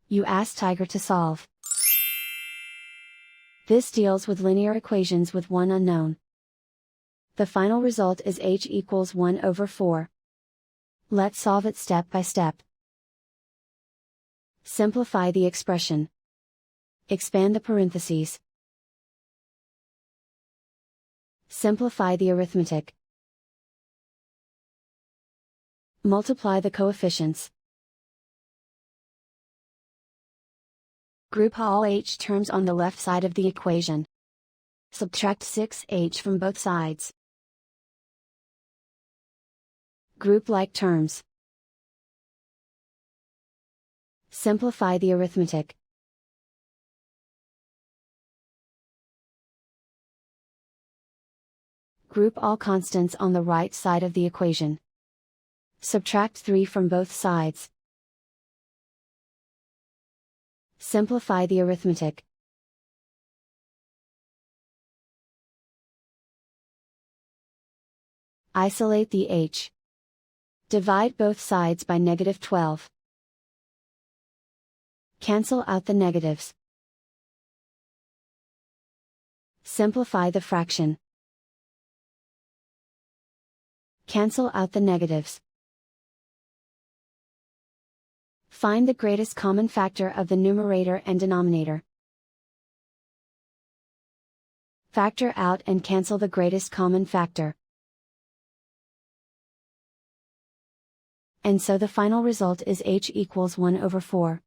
You ask Tiger to solve. This deals with linear equations with one unknown. The final result is h equals 1 over 4. Let's solve it step by step. Simplify the expression. Expand the parentheses. Simplify the arithmetic. Multiply the coefficients. Group all h terms on the left side of the equation. Subtract 6h from both sides. Group like terms. Simplify the arithmetic. Group all constants on the right side of the equation. Subtract 3 from both sides. Simplify the arithmetic. Isolate the h. Divide both sides by -12. Cancel out the negatives. Simplify the fraction. Cancel out the negatives. Find the greatest common factor of the numerator and denominator. Factor out and cancel the greatest common factor. And so the final result is h equals 1 over 4.